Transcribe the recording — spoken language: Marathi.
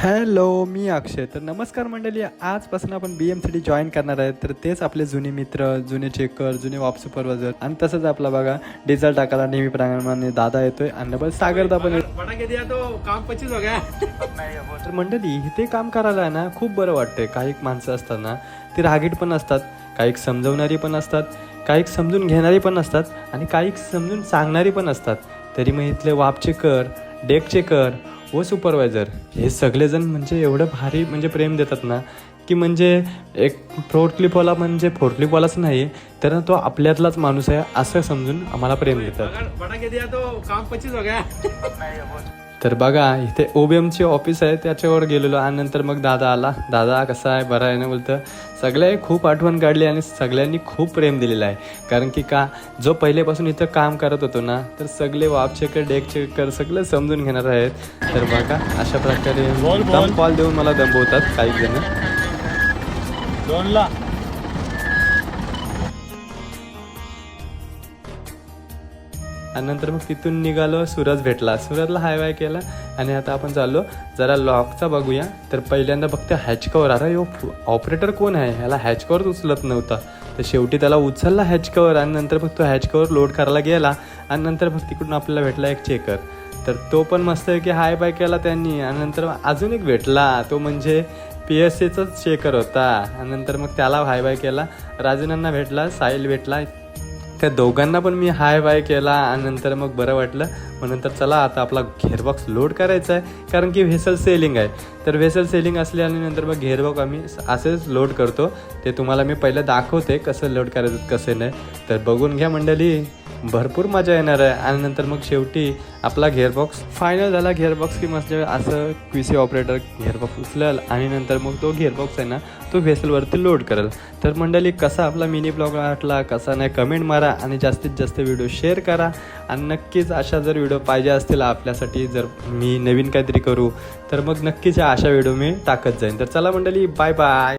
हॅलो, मी अक्षय. तर नमस्कार मंडळी. आजपासून आपण BMCD जॉईन करणार आहे. तर तेच आपले जुने मित्र, जुने चेकर, जुने वाप सुपरवायझर आणि तसंच आपला बघा डिझेल टाकायला नेहमीप्रमाणे दादा येतोय आणि बस सागरदा पण येतो. तर मंडळी इथे काम करायला आहे ना खूप बरं वाटतंय. काही माणसं असतात ना ती रागीट पण असतात, काही समजवणारी पण असतात, काही समजून घेणारी पण असतात आणि काही समजून सांगणारी पण असतात. तरी मग इथले वाप चेकर, डेक चेकर व सुपरवायझर हे सगळेजण म्हणजे एवढं भारी म्हणजे प्रेम देतात ना की म्हणजे एक फोर्कलिफ्टवाला म्हणजे फोर्कलिफ्टवालाच नाही तर तो आपल्यातलाच माणूस आहे असं समजून आम्हाला प्रेम देतात. तर बघा इथे OBMची ऑफिस आहे त्याच्यावर गेलेलो आणि नंतर मग दादा आला. दादा कसा आहे, बरा आहे ना बोलतं. सगळे खूप आठवण काढली आणि सगळ्यांनी खूप प्रेम दिलेलं आहे. कारण की का जो पहिलेपासून इथं काम करत होतो ना तर सगळे वाप चेकर, डेक चेकर सगळं समजून घेणार आहेत. तर बघा अशा प्रकारे दम कॉल देऊन मला दमवतात काही जण. आणि नंतर मग तिथून निघालो. सूरज भेटला, सूरजला हाय वाय केला आणि आता आपण चाललो जरा लॉकचा बघूया. तर पहिल्यांदा बघते हॅच कवर. अरे यो ऑपरेटर कोण आहे, ह्याला हॅच कवर उचलत नव्हता. तर शेवटी त्याला उचलला हॅच कवर आणि नंतर मग तो हॅच कवर लोड करायला गेला आणि नंतर मग तिकडून आपल्याला भेटला एक चेकर. तर तो पण मस्त आहे की हाय बाय केला त्यांनी आणि नंतर अजून एक भेटला तो म्हणजे PSAचाच चेकर होता आणि नंतर मग त्याला हाय बाय केला. राजनांना भेटला, साहिल भेटला. त्या दोघांना पण मी हाय बाय केला आणि नंतर मग बरं वाटलं. मग नंतर चला आता आपला घेअरबॉक्स लोड करायचा आहे कारण की व्हेसल सेलिंग आहे. तर व्हेसल सेलिंग असल्यानंतर मग घेअरबॉक्स आम्ही असेच लोड करतो. ते तुम्हाला मी पहिलं दाखवते कसं लोड करायचं कसं नाही. तर बघून घ्या मंडळी, भरपूर मजा येणार आहे. आणि नंतर मग शेवटी आपला घेअरबॉक्स फायनल झाला. घेअरबॉक्स की मस्त असं QC ऑपरेटर घेअरबॉक्स उचलेल आणि नंतर मग तो घेअरबॉक्स आहे ना तो व्हेसलवरती लोड करेल. तर मंडळी कसा आपला मिनी ब्लॉग वाटला कसा नाही कमेंट मारा आणि जास्तीत जास्त व्हिडिओ शेअर करा. आणि नक्कीच अशा जर व्हिडिओ पाहिजे असतील आपल्यासाठी, जर मी नवीन काहीतरी करू तर मग नक्कीच अशा व्हिडिओ मी टाकत जाईन. तर चला मंडळी, बाय बाय.